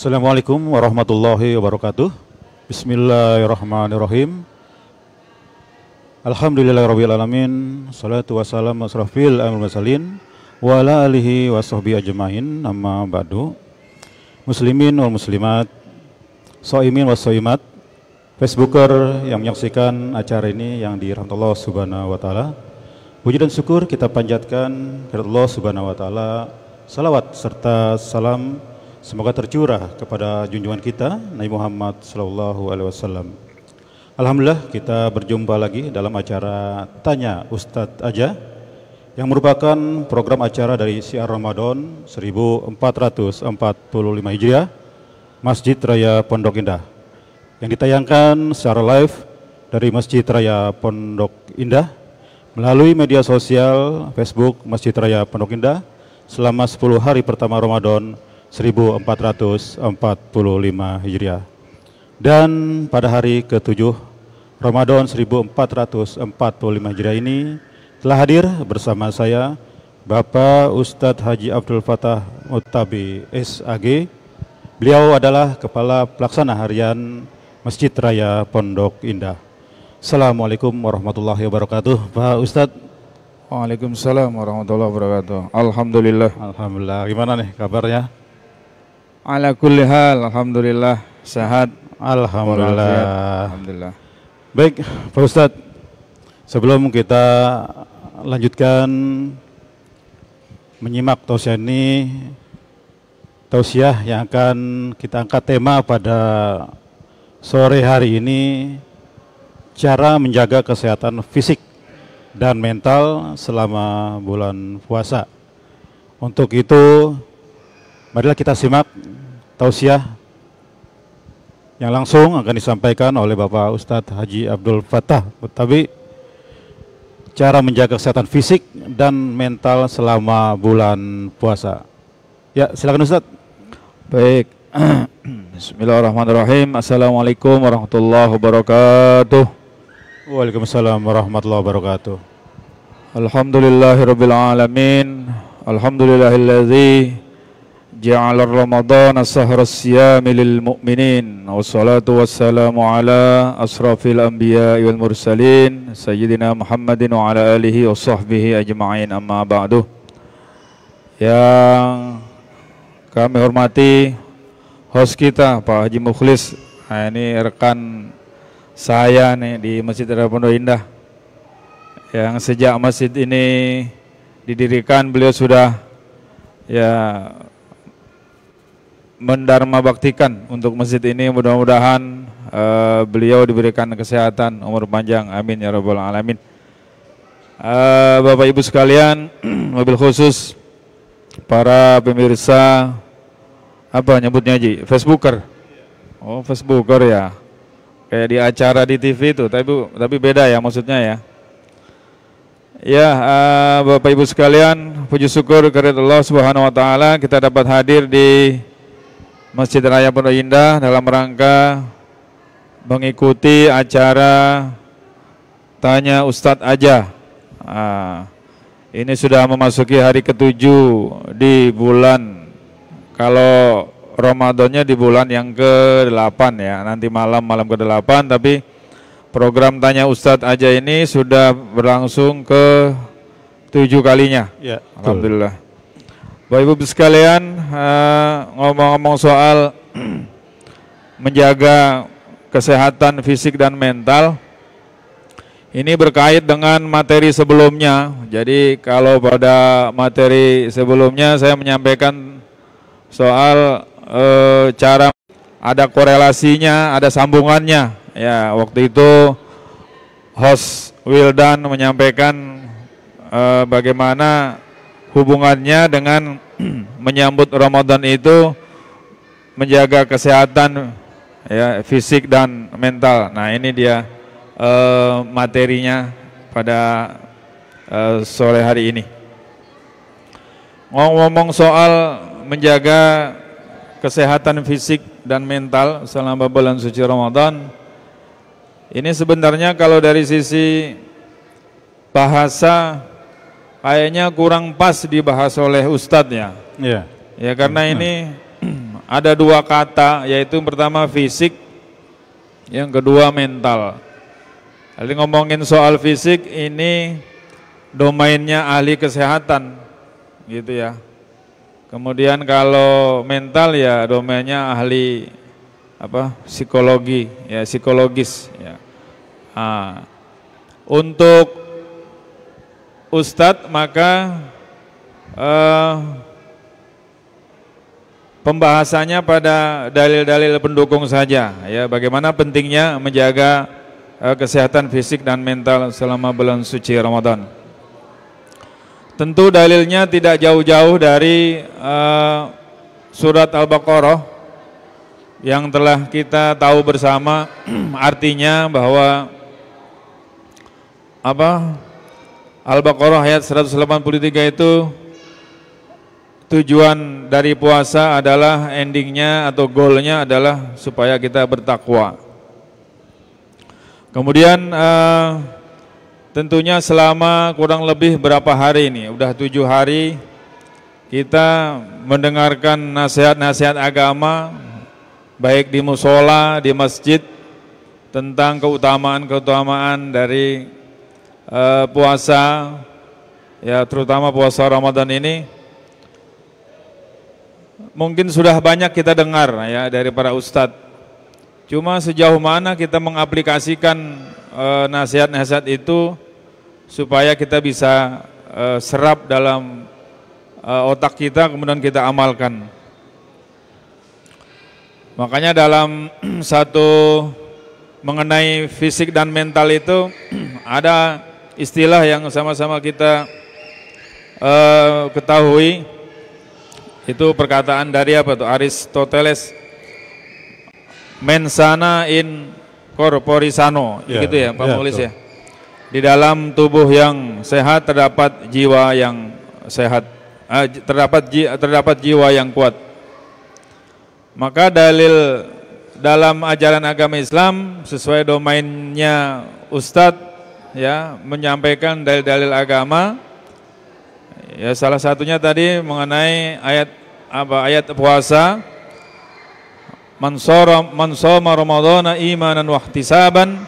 Assalamualaikum warahmatullahi wabarakatuh. Bismillahirrahmanirrahim. Alhamdulillahirrabbilalamin. Salatu wassalamu asrafil amil mursalin wa ala alihi wa sahbihi ajmain. Amma ba'du. Muslimin wal muslimat, shaimin was shaimat, Facebooker yang menyaksikan acara ini yang dirahmati Allah Subhanahu wa taala. Puji dan syukur kita panjatkan kepada Allah Subhanahu wa taala. Salawat serta salam semoga tercurah kepada junjungan kita Nabi Muhammad sallallahu alaihi wasallam. Alhamdulillah kita berjumpa lagi dalam acara Tanya Ustadz Aja yang merupakan program acara dari Syiar Ramadan 1445 Hijriah Masjid Raya Pondok Indah yang ditayangkan secara live dari Masjid Raya Pondok Indah melalui media sosial Facebook Masjid Raya Pondok Indah selama 10 hari pertama Ramadan 1445 Hijriah. Dan pada hari ke-7 Ramadan 1445 Hijriah ini telah hadir bersama saya Bapak Ustadz Haji Abdul Fattah Muttabi SAG. Beliau adalah Kepala Pelaksana Harian Masjid Raya Pondok Indah. Assalamualaikum warahmatullahi wabarakatuh, Pak Ustadz. Waalaikumsalam warahmatullahi wabarakatuh. Alhamdulillah. Alhamdulillah. Gimana nih kabarnya? Ala kulli hal, alhamdulillah sehat. Alhamdulillah. Alhamdulillah. Baik, Pak Ustadz, sebelum kita lanjutkan menyimak tausiah ini, tausiah yang akan kita angkat tema pada sore hari ini, cara menjaga kesehatan fisik dan mental selama bulan puasa. Untuk itu, marilah kita simak tausiah yang langsung akan disampaikan oleh Bapak Ustadz Haji Abdul Fattah Muttabi, cara menjaga kesehatan fisik dan mental selama bulan puasa. Ya, silakan Ustadz. Baik. Bismillahirrahmanirrahim. Assalamualaikum warahmatullahi wabarakatuh. Waalaikumsalam warahmatullahi wabarakatuh. Alhamdulillahirabbil alamin. Alhamdulillahilladzi ja'ala Ramadhana shahra siyami lil mu'minin. Wassalatu wassalamu ala asrafil anbiya'i wal mursalin sayyidina Muhammadin wa ala alihi wa sahbihi ajma'in, amma ba'du. Yang kami hormati host kita Pak Haji Mukhlis. Nah, ini rekan saya nih di Masjid Raya Pondok Indah, yang sejak masjid ini didirikan beliau sudah mendharma baktikan untuk masjid ini. Mudah-mudahan beliau diberikan kesehatan, umur panjang, amin ya rabbal alamin. Bapak Ibu sekalian, mobil khusus para pemirsa, apa nyebutnya Ji? Facebooker. Oh, Facebooker ya. Kayak di acara di TV itu, tapi beda ya maksudnya ya. Ya, Bapak Ibu sekalian, puji syukur kepada Allah Subhanahu wa taala kita dapat hadir di Masjid Raya Pondok Indah dalam rangka mengikuti acara Tanya Ustadz Aja. Ini sudah memasuki hari ke-7 di bulan, kalau Ramadannya di bulan yang ke-8 ya, nanti malam ke-8, tapi program Tanya Ustadz Aja ini sudah berlangsung ke-7 kalinya. Ya, alhamdulillah. Bapak Ibu sekalian, ngomong-ngomong soal menjaga kesehatan fisik dan mental, ini berkait dengan materi sebelumnya. Jadi kalau pada materi sebelumnya saya menyampaikan soal cara, ada korelasinya, ada sambungannya. Ya, waktu itu host Wildan menyampaikan bagaimana hubungannya dengan menyambut Ramadan itu menjaga kesehatan ya, fisik dan mental. Nah, ini dia materinya pada sore hari ini. Ngomong-ngomong soal menjaga kesehatan fisik dan mental selama bulan suci Ramadan, ini sebenarnya kalau dari sisi bahasa kayaknya kurang pas dibahas oleh Ustadz ya. Iya. Ya karena ini ada dua kata, yaitu yang pertama fisik, yang kedua mental. Jadi ngomongin soal fisik ini domainnya ahli kesehatan gitu ya. Kemudian kalau mental ya domainnya ahli psikologi ya, psikologis ya. Nah, untuk Ustadz maka pembahasannya pada dalil-dalil pendukung saja ya, bagaimana pentingnya menjaga kesehatan fisik dan mental selama bulan suci Ramadan. Tentu dalilnya tidak jauh-jauh dari surat Al-Baqarah yang telah kita tahu bersama artinya bahwa Al-Baqarah ayat 183 itu tujuan dari puasa adalah endingnya atau goalnya adalah supaya kita bertakwa. Kemudian tentunya selama kurang lebih berapa hari ini, udah 7 hari kita mendengarkan nasihat-nasihat agama baik di musola, di masjid tentang keutamaan-keutamaan dari puasa ya, terutama puasa Ramadan ini. Mungkin sudah banyak kita dengar ya dari para ustadz. Cuma sejauh mana kita mengaplikasikan nasihat-nasihat itu supaya kita bisa serap dalam otak kita, kemudian kita amalkan. Makanya dalam satu mengenai fisik dan mental itu ada istilah yang sama-sama kita ketahui, itu perkataan dari Aristoteles, mens sana in corpore sano, gitu ya Pak Mulis ya. Di dalam tubuh yang sehat terdapat jiwa yang sehat, terdapat jiwa yang kuat. Maka dalil dalam ajaran agama Islam sesuai domainnya Ustadz ya, menyampaikan dalil-dalil agama ya, salah satunya tadi mengenai ayat puasa, man shoma ramadhana imanan wa ihtisaban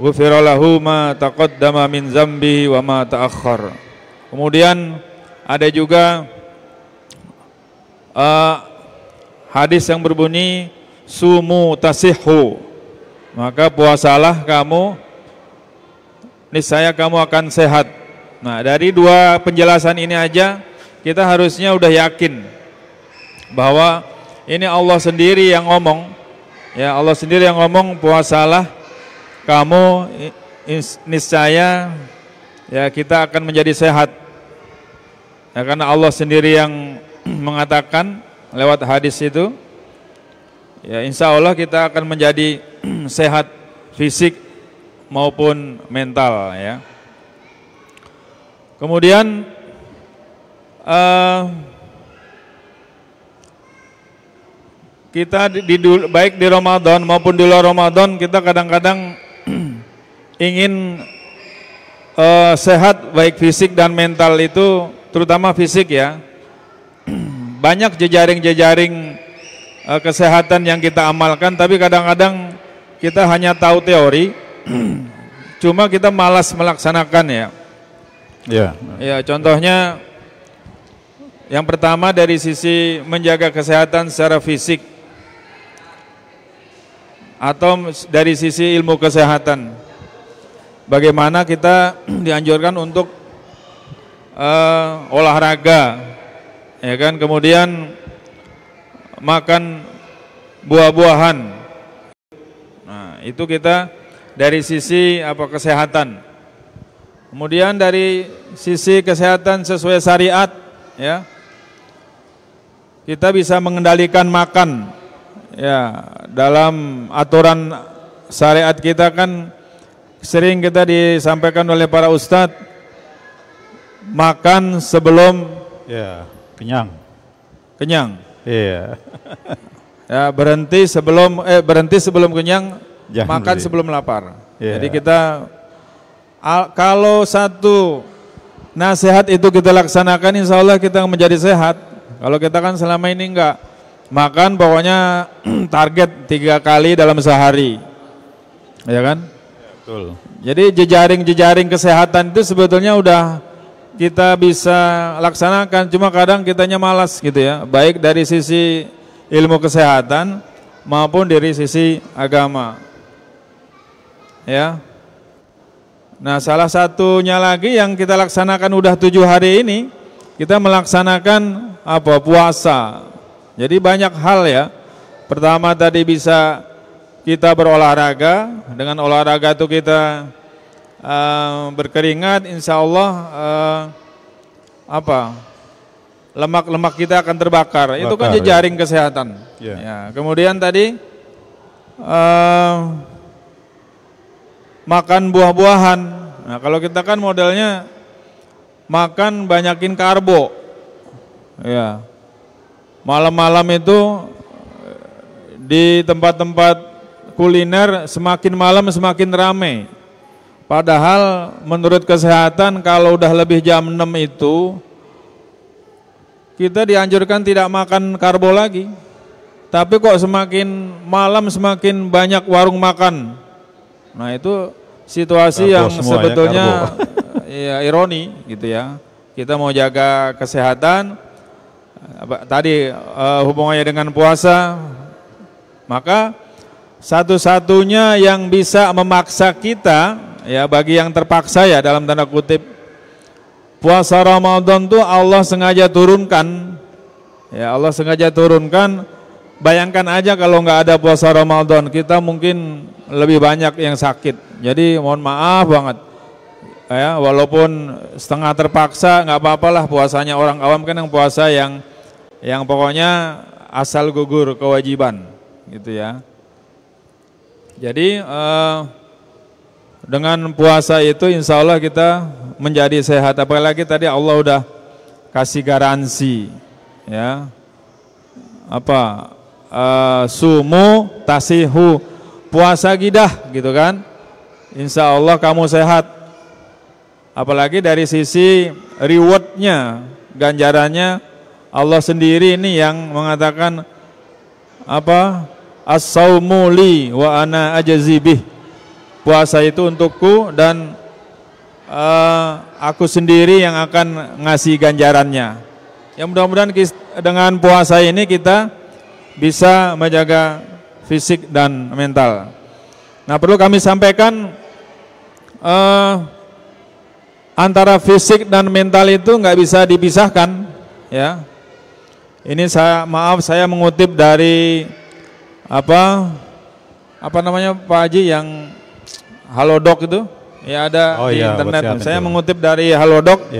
ghufira lahu ma taqaddama min dzambihi wa ma ta'akhkhar. Kemudian ada juga hadis yang berbunyi sumu tasihhu, maka puasalah kamu niscaya kamu akan sehat. Nah, dari dua penjelasan ini aja kita harusnya udah yakin bahwa ini Allah sendiri yang ngomong ya, Allah sendiri yang ngomong puasalah kamu niscaya ya kita akan menjadi sehat ya, karena Allah sendiri yang mengatakan lewat hadis itu ya, insya Allah kita akan menjadi sehat fisik maupun mental ya. Kemudian kita baik di Ramadan maupun di luar Ramadan kita kadang-kadang ingin sehat baik fisik dan mental itu, terutama fisik ya. Banyak jejaring-jejaring kesehatan yang kita amalkan, tapi kadang-kadang kita hanya tahu teori, cuma kita malas melaksanakan ya. Ya, contohnya yang pertama dari sisi menjaga kesehatan secara fisik atau dari sisi ilmu kesehatan. Bagaimana kita dianjurkan untuk olahraga, ya kan? Kemudian makan buah-buahan. Nah, itu kita dari sisi kesehatan. Kemudian dari sisi kesehatan sesuai syariat, ya, kita bisa mengendalikan makan. Ya, dalam aturan syariat kita kan sering kita disampaikan oleh para ustadz, makan sebelum kenyang. Iya. Ya, berhenti sebelum kenyang, makan sebelum lapar. Jadi kita kalau satu nasihat itu kita laksanakan, insya Allah kita menjadi sehat. Kalau kita kan selama ini enggak, makan pokoknya target 3 kali dalam sehari, ya kan? Betul. Jadi jejaring kesehatan itu sebetulnya udah kita bisa laksanakan, cuma kadang kitanya malas gitu ya, baik dari sisi ilmu kesehatan maupun dari sisi agama. Ya. Nah, salah satunya lagi yang kita laksanakan udah 7 hari ini, kita melaksanakan apa? Puasa. Jadi banyak hal ya. Pertama tadi bisa kita berolahraga, dengan olahraga itu kita berkeringat, insya Allah lemak-lemak kita akan terbakar. Itu kan jejaring kesehatan. Ya. Kemudian tadi makan buah-buahan. Nah, kalau kita kan modelnya makan banyakin karbo. Ya. Malam-malam itu di tempat-tempat kuliner semakin malam semakin ramai. Padahal menurut kesehatan kalau udah lebih jam 6 itu kita dianjurkan tidak makan karbo lagi. Tapi kok semakin malam semakin banyak warung makan. Nah, itu situasi karbo yang sebetulnya ya ironi gitu ya. Kita mau jaga kesehatan, tadi hubungannya dengan puasa, maka satu-satunya yang bisa memaksa kita, ya bagi yang terpaksa ya dalam tanda kutip, puasa Ramadan tuh Allah sengaja turunkan. Ya Allah sengaja turunkan. Bayangkan aja kalau nggak ada puasa Ramadan, kita mungkin lebih banyak yang sakit. Jadi mohon maaf banget. Ya, walaupun setengah terpaksa nggak apa-apalah, puasanya orang awam kan yang puasa yang pokoknya asal gugur kewajiban gitu ya. Jadi dengan puasa itu insya Allah kita menjadi sehat. Apalagi tadi Allah udah kasih garansi ya, sumu tasihu, puasa gidah gitu kan, insya Allah kamu sehat. Apalagi dari sisi rewardnya, ganjarannya, Allah sendiri ini yang mengatakan as-saumu li wa ana ajzi bih, puasa itu untukku dan aku sendiri yang akan ngasih ganjarannya. Ya mudah-mudahan dengan puasa ini kita bisa menjaga fisik dan mental. Nah, perlu kami sampaikan antara fisik dan mental itu nggak bisa dipisahkan ya. Ini saya mengutip dari apa namanya Pak Haji yang Halodoc itu ya, ada di internet. Saya mengutip dari Halodoc.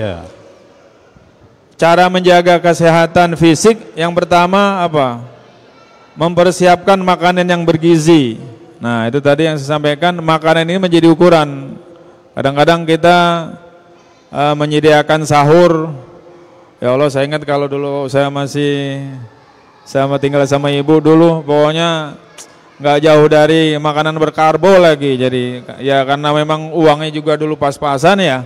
Cara menjaga kesehatan fisik yang pertama mempersiapkan makanan yang bergizi. Nah, itu tadi yang saya sampaikan, makanan ini menjadi ukuran. Kadang-kadang kita menyediakan sahur. Ya Allah, saya ingat kalau dulu saya tinggal sama ibu dulu, pokoknya nggak jauh dari makanan berkarbo lagi. Jadi ya karena memang uangnya juga dulu pas-pasan ya.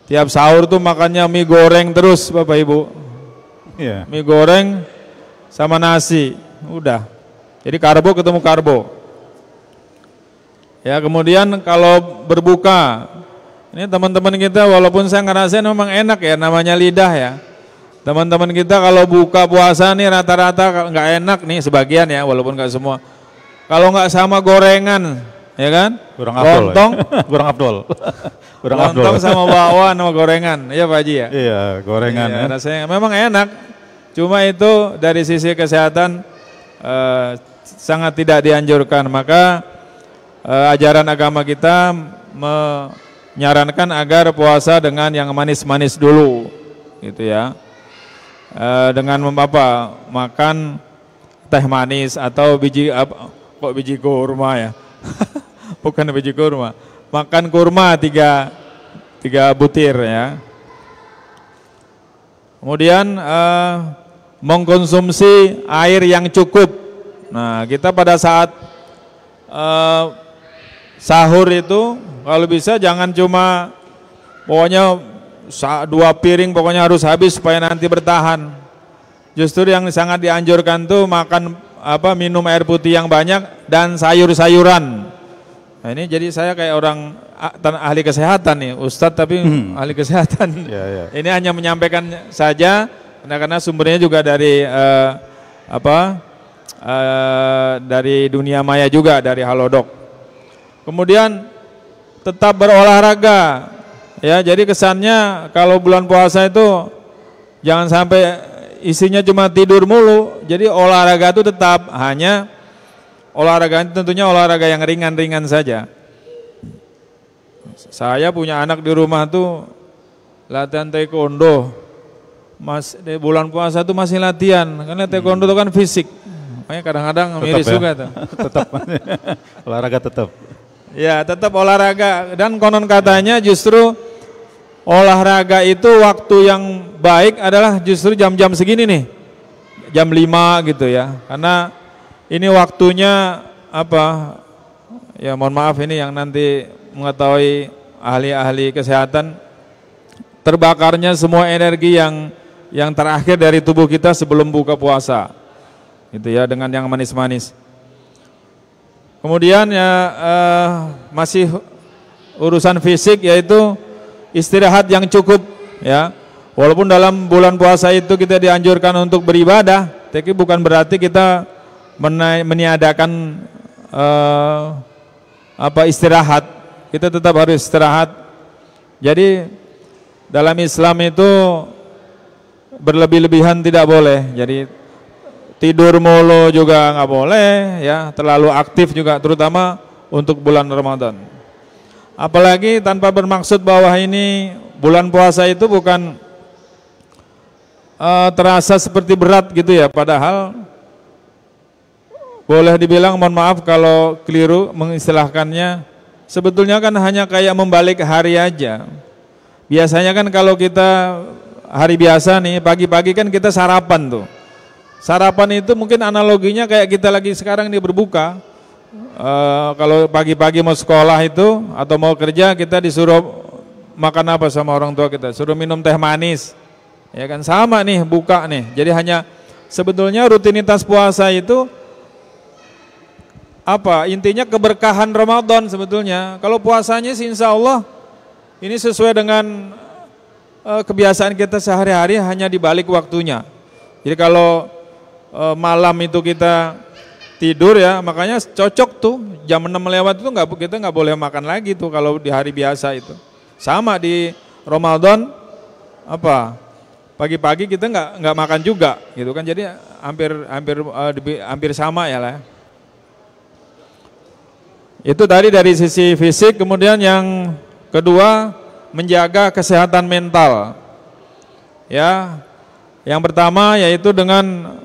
Tiap sahur tuh makannya mie goreng terus Bapak Ibu. Mie goreng sama nasi, udah. Jadi karbo ketemu karbo. Ya, kemudian kalau berbuka, ini teman-teman kita walaupun saya ngerasain memang enak ya, namanya lidah ya. Teman-teman kita kalau buka puasa nih rata-rata nggak enak nih sebagian ya, walaupun nggak semua. Kalau nggak sama gorengan, ya kan? Kurang afdol. Lontong, kurang afdol. Lontong sama bakwan sama gorengan, ya Pak Haji ya? Iya, gorengan iya, ya. Rasanya memang enak. Cuma itu dari sisi kesehatan sangat tidak dianjurkan. Maka ajaran agama kita menyarankan agar puasa dengan yang manis-manis dulu, gitu ya. Dengan makan teh manis atau biji kurma ya. Bukan biji kurma. Makan kurma tiga butir ya. Kemudian mengkonsumsi air yang cukup. Nah, kita pada saat sahur itu kalau bisa jangan cuma pokoknya 2 piring pokoknya harus habis supaya nanti bertahan. justru yang sangat dianjurkan tuh makan minum air putih yang banyak dan sayur-sayuran. Nah, ini jadi saya kayak orang ahli kesehatan nih, Ustadz tapi ahli kesehatan. Ini hanya menyampaikan saja karena sumbernya juga dari dari dunia maya juga, dari Halodoc. Kemudian tetap berolahraga. Ya, jadi kesannya kalau bulan puasa itu jangan sampai isinya cuma tidur mulu. Jadi olahraga itu tetap, hanya olahraga tentunya olahraga yang ringan-ringan saja. Saya punya anak di rumah tuh latihan taekwondo. Di bulan puasa tuh masih latihan, karena taekwondo itu kan fisik. Makanya kadang-kadang miris ya, juga tuh. Tetap olahraga tetap. Ya, tetap olahraga, dan konon katanya justru olahraga itu waktu yang baik adalah justru jam-jam segini nih. Jam 5 gitu ya. Karena ini waktunya ya mohon maaf ini yang nanti mengetahui ahli-ahli kesehatan, terbakarnya semua energi yang terakhir dari tubuh kita sebelum buka puasa. Gitu ya, dengan yang manis-manis. Kemudian ya masih urusan fisik, yaitu istirahat yang cukup ya. Walaupun dalam bulan puasa itu kita dianjurkan untuk beribadah, tapi bukan berarti kita meniadakan istirahat. Kita tetap harus istirahat. Jadi dalam Islam itu berlebih-lebihan tidak boleh. Jadi tidur mulu juga nggak boleh ya, terlalu aktif juga, terutama untuk bulan Ramadan. Apalagi tanpa bermaksud bahwa ini bulan puasa itu bukan terasa seperti berat gitu ya, padahal boleh dibilang, mohon maaf kalau keliru mengistilahkannya, sebetulnya kan hanya kayak membalik hari aja. Biasanya kan kalau kita hari biasa nih, pagi-pagi kan kita sarapan tuh. Sarapan itu mungkin analoginya kayak kita lagi sekarang ini berbuka. Kalau pagi-pagi mau sekolah itu atau mau kerja, kita disuruh makan apa sama orang tua kita? Suruh minum teh manis. Ya kan, sama nih buka nih. Jadi hanya sebetulnya rutinitas puasa itu intinya keberkahan Ramadan sebetulnya. Kalau puasanya sih insya Allah ini sesuai dengan kebiasaan kita sehari-hari, hanya dibalik waktunya. Jadi kalau malam itu kita tidur ya, makanya cocok tuh jam 6 lewat itu kita nggak boleh makan lagi tuh kalau di hari biasa itu. Sama di Ramadan pagi-pagi kita nggak makan juga gitu kan, jadi hampir sama ya lah. Itu tadi dari sisi fisik. Kemudian yang kedua, menjaga kesehatan mental. Ya, yang pertama yaitu dengan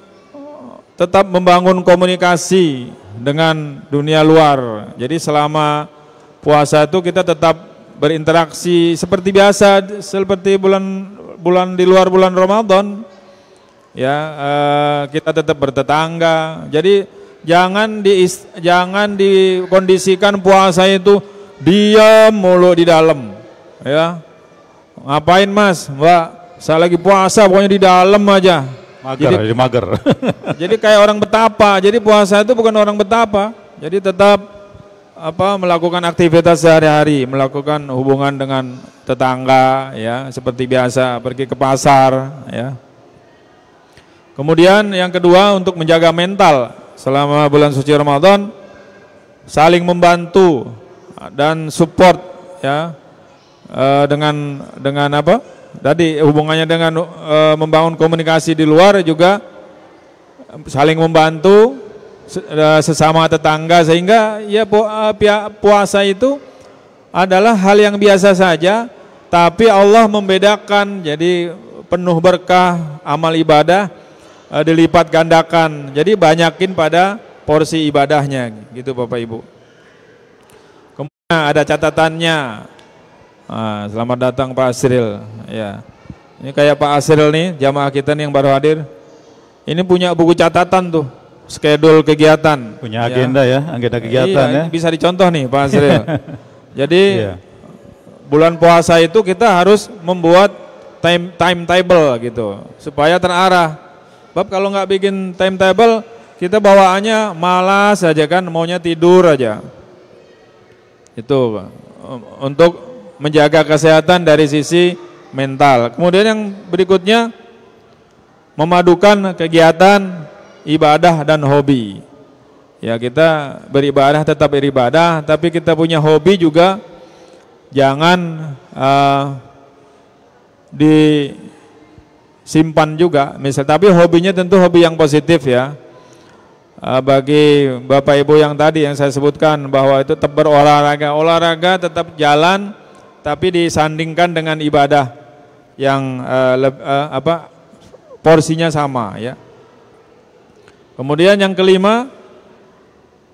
tetap membangun komunikasi dengan dunia luar. Jadi selama puasa itu kita tetap berinteraksi seperti biasa, seperti bulan di luar bulan Ramadan. Ya, kita tetap bertetangga. Jadi jangan dikondisikan puasa itu diam mulu di dalam. Ya, ngapain Mas, Mbak? Saya lagi puasa, pokoknya di dalam aja. Mager. Jadi kayak orang betapa. Jadi puasa itu bukan orang betapa. Jadi tetap melakukan aktivitas sehari-hari, melakukan hubungan dengan tetangga ya, seperti biasa, pergi ke pasar ya. Kemudian yang kedua, untuk menjaga mental selama bulan suci Ramadan, saling membantu dan support ya, dengan tadi hubungannya dengan membangun komunikasi di luar, juga saling membantu sesama tetangga, sehingga ya puasa itu adalah hal yang biasa saja, tapi Allah membedakan, jadi penuh berkah, amal ibadah dilipat gandakan, jadi banyakin pada porsi ibadahnya gitu Bapak Ibu. Kemudian ada catatannya. Selamat datang Pak Asril ya. Ini kayak Pak Asril nih, jamaah kita nih yang baru hadir. Ini punya buku catatan tuh, schedule kegiatan. Punya agenda ya, agenda kegiatan ya. Bisa dicontoh nih Pak Asril. Jadi bulan puasa itu kita harus membuat timetable gitu supaya terarah. Sebab kalau nggak bikin timetable, kita bawaannya malas aja kan, maunya tidur aja. Itu untuk menjaga kesehatan dari sisi mental. Kemudian yang berikutnya, memadukan kegiatan ibadah dan hobi. Ya, kita beribadah tetap beribadah, tapi kita punya hobi juga jangan disimpan juga. Misal, tapi hobinya tentu hobi yang positif ya. Bagi Bapak Ibu yang tadi yang saya sebutkan bahwa itu tetap berolahraga, olahraga tetap jalan, tapi disandingkan dengan ibadah yang porsinya sama ya. Kemudian yang kelima,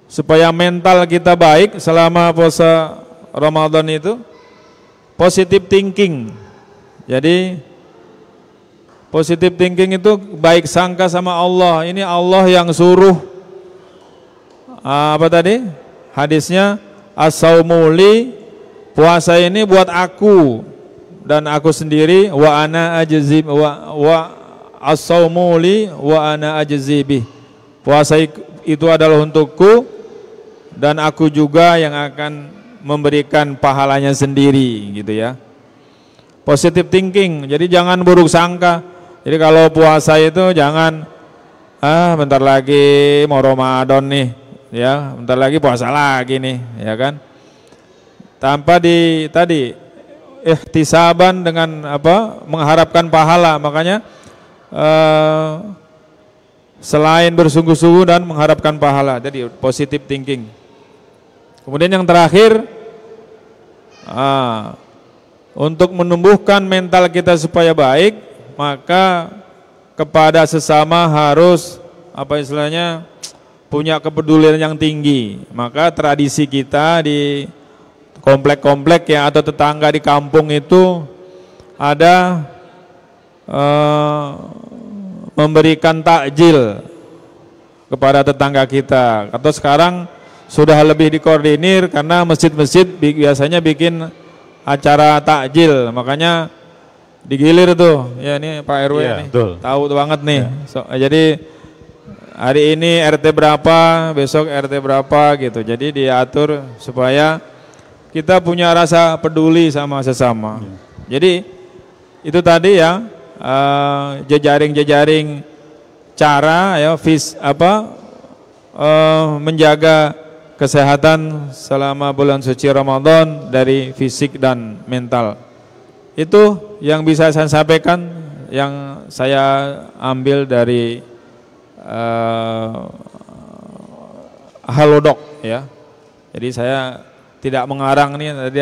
supaya mental kita baik selama puasa Ramadan itu, positive thinking. Jadi positive thinking itu baik sangka sama Allah. Ini Allah yang suruh. Apa tadi? Hadisnya, as-saumuli, puasa ini buat aku dan aku sendiri, wa ana ajzib wa as-saumuli wa ana ajzibih. Puasa itu adalah untukku dan aku juga yang akan memberikan pahalanya sendiri, gitu ya. Positive thinking. Jadi jangan buruk sangka. Jadi kalau puasa itu jangan bentar lagi mau Ramadan nih, ya, bentar lagi puasa lagi nih, ya kan? Tanpa tadi ihtisaban dengan mengharapkan pahala. Makanya selain bersungguh-sungguh dan mengharapkan pahala, jadi positive thinking. Kemudian yang terakhir, untuk menumbuhkan mental kita supaya baik, maka kepada sesama harus punya kepedulian yang tinggi. Maka tradisi kita di komplek-komplek ya, atau tetangga di kampung itu ada memberikan takjil kepada tetangga kita. Atau sekarang sudah lebih dikoordinir karena masjid-masjid biasanya bikin acara takjil, makanya digilir tuh. Ya, ini Pak RW nih, tahu banget nih. Ya. Jadi hari ini RT berapa, besok RT berapa gitu. Jadi diatur supaya kita punya rasa peduli sama sesama. Jadi itu tadi ya, jejaring-jejaring cara ya menjaga kesehatan selama bulan suci Ramadan dari fisik dan mental. Itu yang bisa saya sampaikan, yang saya ambil dari Halodoc ya. Jadi saya tidak mengarang nih, tadi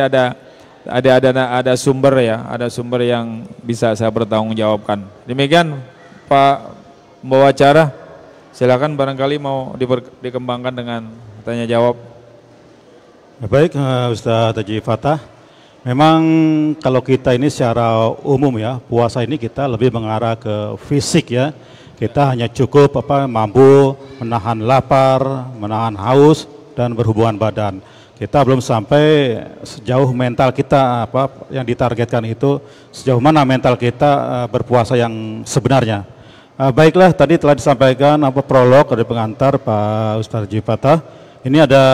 ada sumber ya, ada sumber yang bisa saya bertanggungjawabkan. Demikian Pak Pembawa acara, silakan barangkali mau dikembangkan dengan tanya jawab. Baik, Ustaz Haji Fatah. Memang kalau kita ini secara umum ya, puasa ini kita lebih mengarah ke fisik ya. Kita hanya cukup mampu menahan lapar, menahan haus dan berhubungan badan. Kita belum sampai sejauh mental kita yang ditargetkan itu, sejauh mana mental kita berpuasa yang sebenarnya. Baiklah, tadi telah disampaikan prolog dari pengantar Pak Ustaz Haji Fatah. Ini ada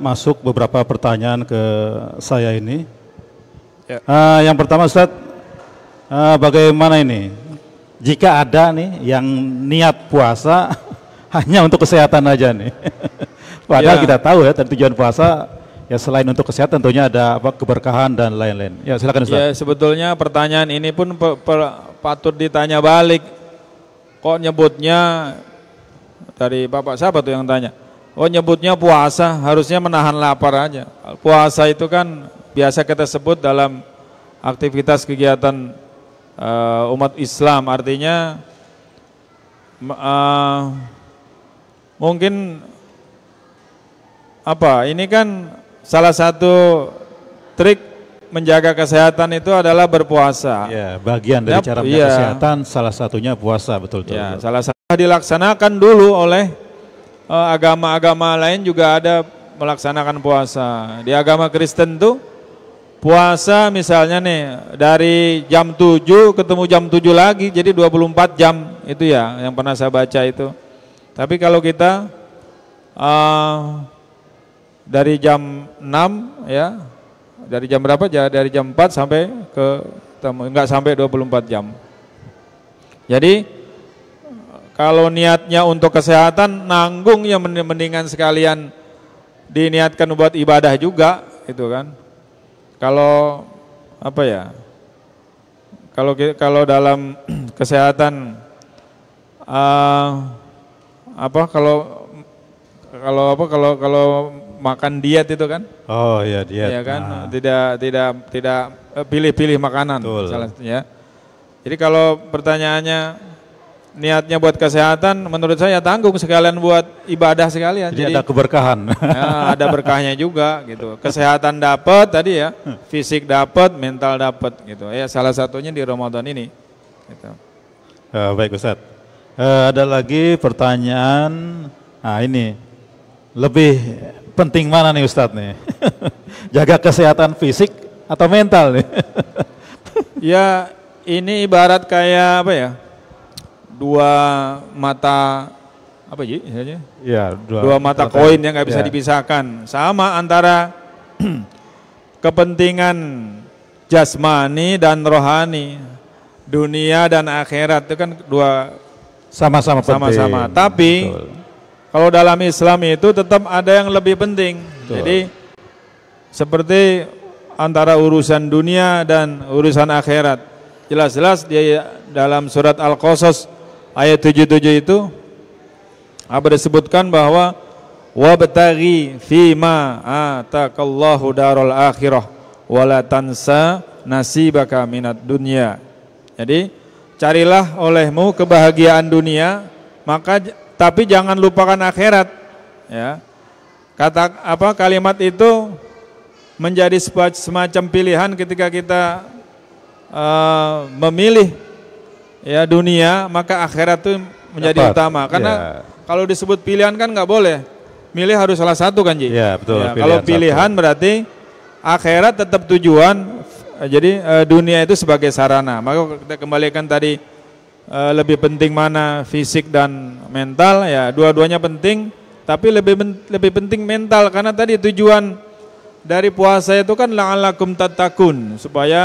masuk beberapa pertanyaan ke saya ini. Ya. Yang pertama Ustaz, bagaimana ini jika ada nih yang niat puasa hanya untuk kesehatan aja nih? Padahal kita tahu ya tujuan puasa ya selain untuk kesehatan tentunya ada keberkahan dan lain-lain. Ya silakan Ustaz. Ya, sebetulnya pertanyaan ini pun patut ditanya balik. Kok nyebutnya, dari Bapak siapa tuh yang tanya? Oh, nyebutnya puasa, harusnya menahan lapar aja. Puasa itu kan biasa kita sebut dalam aktivitas kegiatan umat Islam, artinya mungkin ini kan salah satu trik menjaga kesehatan itu adalah berpuasa. Ya, bagian dari cara menjaga kesehatan salah satunya puasa, betul. Ya, salah satu dilaksanakan dulu oleh agama-agama lain juga ada melaksanakan puasa. Di agama Kristen tuh puasa misalnya nih dari jam 7 ketemu jam 7 lagi, jadi 24 jam itu ya yang pernah saya baca itu. Tapi kalau kita dari jam 6 ya, dari jam berapa? Dari jam 4 sampai ke enggak sampai 24 jam. Jadi kalau niatnya untuk kesehatan, nanggung ya mendingan sekalian diniatkan buat ibadah juga, itu kan. Kalau apa ya? Kalau dalam kesehatan kalau makan diet itu kan? Oh iya, diet. Ya kan, tidak pilih-pilih makanan salah satunya. Jadi kalau pertanyaannya niatnya buat kesehatan, menurut saya tanggung sekalian buat ibadah sekalian. Jadi ada keberkahan. Ya, ada berkahnya juga gitu. Kesehatan dapat tadi ya, fisik dapat, mental dapat gitu. Ya salah satunya di Ramadan ini. Gitu. Baik Ustadz. Ada lagi pertanyaan. Nah ini lebih penting mana nih Ustadz nih? Jaga kesehatan fisik atau mental nih? Ya ini ibarat kayak apa ya? Dua mata apa sih? Ya, dua mata koin yang nggak bisa dipisahkan. Sama antara kepentingan jasmani dan rohani, dunia dan akhirat itu kan dua sama-sama penting. Tapi kalau dalam Islam itu tetap ada yang lebih penting. Betul. Jadi seperti antara urusan dunia dan urusan akhirat. Jelas-jelas di dalam surat Al-Qasas ayat 77 itu apa disebutkan bahwa wabtaghi fima atakallahu darul akhirah wala tansa nasibaka minad dunya. Jadi carilah olehmu kebahagiaan dunia, tapi jangan lupakan akhirat. Ya. Kalimat itu menjadi semacam pilihan ketika kita memilih ya dunia, maka akhirat itu menjadi utama. Karena kalau disebut pilihan kan nggak boleh, milih harus salah satu kan Ji? Ya, betul. Ya, kalau pilihan berarti akhirat tetap tujuan, jadi dunia itu sebagai sarana. Maka kita kembalikan tadi lebih penting mana fisik dan mental, ya dua-duanya penting, tapi lebih penting mental karena tadi tujuan dari puasa itu kan la'allakum tattaqun, supaya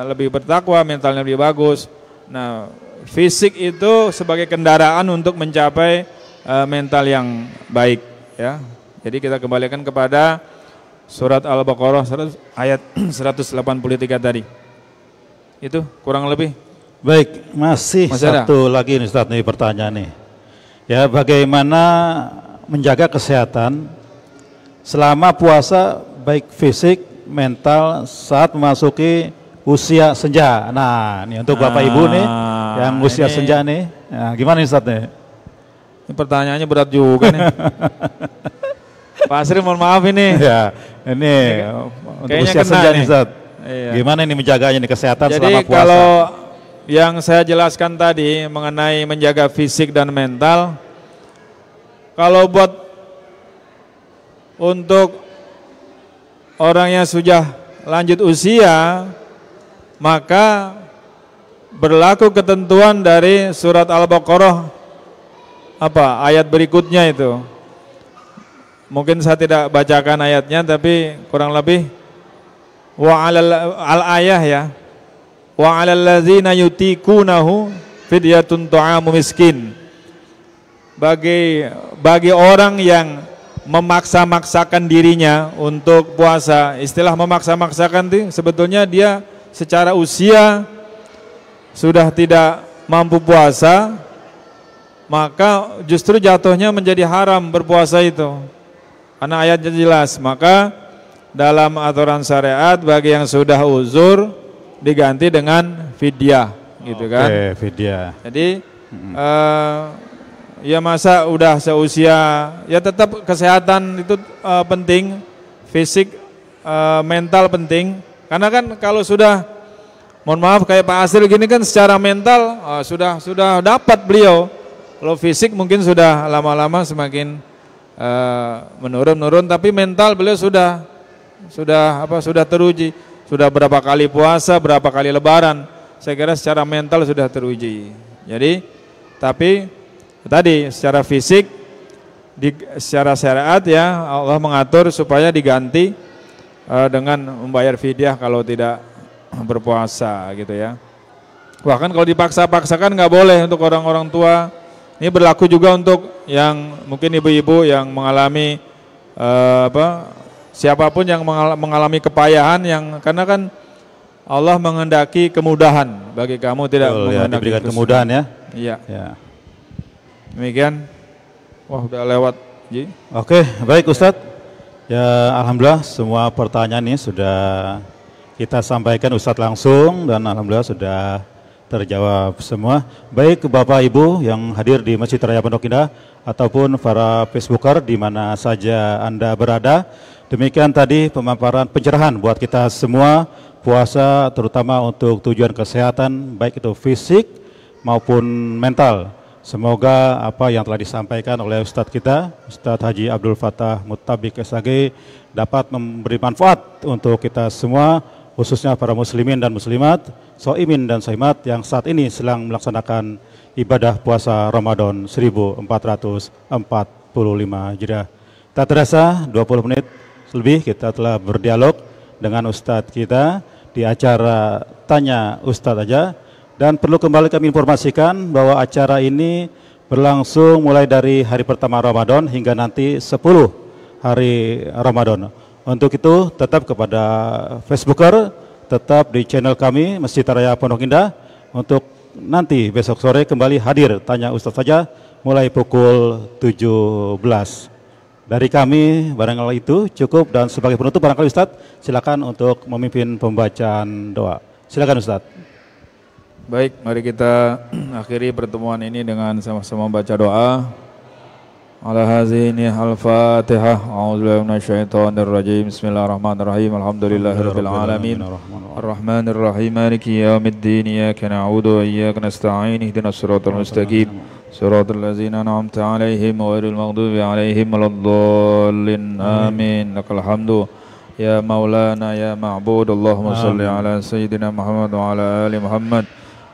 lebih bertakwa, mentalnya lebih bagus. Nah, fisik itu sebagai kendaraan untuk mencapai mental yang baik ya. Jadi kita kembalikan kepada surat Al-Baqarah ayat 183 tadi. Itu kurang lebih. Baik, masih satu lagi nih Ustaz nih pertanyaan nih. Ya, bagaimana menjaga kesehatan selama puasa baik fisik, mental saat memasuki usia senja. Nah, ini untuk Bapak Ibu nih yang usia senja nih. Nah, gimana nih Ustaz nih? Ini pertanyaannya berat juga nih. Pak Asri mohon maaf ini. Ya, ini untuk usia senja nih Ustaz. Iya. Gimana ini menjaganya nih kesehatan selama puasa? Jadi kalau yang saya jelaskan tadi mengenai menjaga fisik dan mental, kalau buat untuk orang yang sudah lanjut usia, maka berlaku ketentuan dari surat Al-Baqarah ayat berikutnya itu. Mungkin saya tidak bacakan ayatnya, tapi kurang lebih al-ayah ya. Wa 'alal ladzina yutiqunahu fidyatun ta'amu miskin. Bagi orang yang memaksa-maksakan dirinya untuk puasa. Istilah memaksa-maksakan itu sebetulnya dia secara usia sudah tidak mampu puasa, maka justru jatuhnya menjadi haram berpuasa itu. Karena ayatnya jelas, maka dalam aturan syariat bagi yang sudah uzur diganti dengan fidyah, gitu kan? Oke, fidyah. Jadi ya masa udah seusia, ya tetap kesehatan itu penting, fisik, mental penting. Karena kan kalau sudah, mohon maaf kayak Pak Asri gini kan secara mental sudah dapat beliau. Kalau fisik mungkin sudah lama-lama semakin menurun, tapi mental beliau sudah teruji. Sudah berapa kali puasa, berapa kali lebaran. Saya kira secara mental sudah teruji. Jadi Tapi tadi secara fisik, secara syariat ya Allah mengatur supaya diganti dengan membayar fidyah kalau tidak berpuasa gitu ya. Bahkan kalau dipaksa-paksakan nggak boleh untuk orang-orang tua. Ini berlaku juga untuk yang mungkin ibu-ibu yang mengalami siapapun yang mengalami kepayahan karena kan Allah menghendaki kemudahan bagi kamu, tidak menghendaki diberikan kemudahan ya. Iya. Ya. Demikian. Wah, udah lewat. Ji. Oke, baik Ustadz. Ya, alhamdulillah semua pertanyaan ini sudah kita sampaikan Ustadz langsung dan alhamdulillah sudah terjawab semua. Baik Bapak Ibu yang hadir di Masjid Raya Pondok Indah ataupun para Facebooker di mana saja Anda berada. Demikian tadi pemaparan pencerahan buat kita semua puasa terutama untuk tujuan kesehatan baik itu fisik maupun mental. Semoga apa yang telah disampaikan oleh Ustadz kita, Ustadz Haji Abdul Fattah Muttabik SAG dapat memberi manfaat untuk kita semua, khususnya para muslimin dan muslimat, soimin dan soimat yang saat ini sedang melaksanakan ibadah puasa Ramadan 1445 Hijriah. Tak terasa 20 menit lebih kita telah berdialog dengan Ustadz kita di acara Tanya Ustadz Aja. Dan perlu kembali kami informasikan bahwa acara ini berlangsung mulai dari hari pertama Ramadan hingga nanti 10 hari Ramadan. Untuk itu tetap kepada Facebooker, tetap di channel kami Masjid Raya Pondok Indah untuk nanti besok sore kembali hadir Tanya Ustadz Saja mulai pukul 17. Dari kami barangkali itu cukup dan sebagai penutup barangkali Ustadz silakan untuk memimpin pembacaan doa. Silakan Ustadz. Baik, mari kita akhiri pertemuan ini dengan sama-sama baca doa. Ala hazini al-Fatihah. A'udzubillahi minasyaitonir rajim. Bismillahirrahmanirrahim. Alhamdulillahirabbil alamin. Arrahmanir rahim. Maliki yaumiddin. Iyyaka na'budu wa iyyaka nasta'in. Ihdinas siratal mustaqim. Siratal ladzina an'amta 'alaihim ghairil maghdubi 'alaihim waladdallin. Amin. Lakal hamdu ya Maulana ya Ma'bud. Allahumma shalli ala sayyidina Muhammad wa ala ali Muhammad.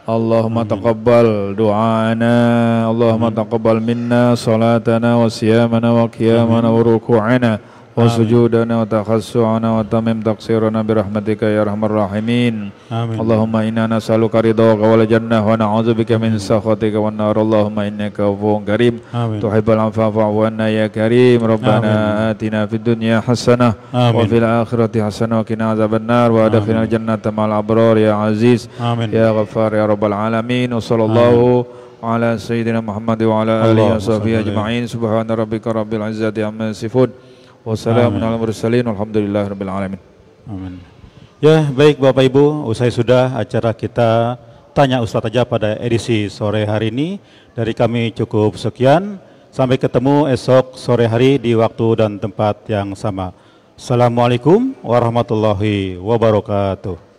Allahumma taqabbal du'ana, Allahumma taqabbal minna salatana wa siyamana wa qiyamana wa ruku'ana wa sujudana wa takhassu'ana wa tamim taqsirana birahmatika ya arhamar rahimin. Allahumma inna nas'aluka ridhaka wal jannah wa na'udzubika min sakhatika wan nar. Allahumma innaka afuwwun karim tuhibbul afwa fa'fu anna ya karim. Rabbana atina fid dunya hasanah wa fil akhirati hasanah wa qina azabannar wa adkhilna jannata ma'al abrar ya aziz ya ghaffar ya rabbal alamin. Wa sallallahu ala sayyidina Muhammad wa ala alihi wa sahbihi ajma'in. Subhana rabbika rabbil izzati amma yasifun. Wassalamu ala mursalin walhamdulillahirabbil alamin. Amin. Ya, baik Bapak Ibu, usai sudah acara kita Tanya Ustadz Aja pada edisi sore hari ini. Dari kami cukup sekian. Sampai ketemu esok sore hari di waktu dan tempat yang sama. Assalamualaikum warahmatullahi wabarakatuh.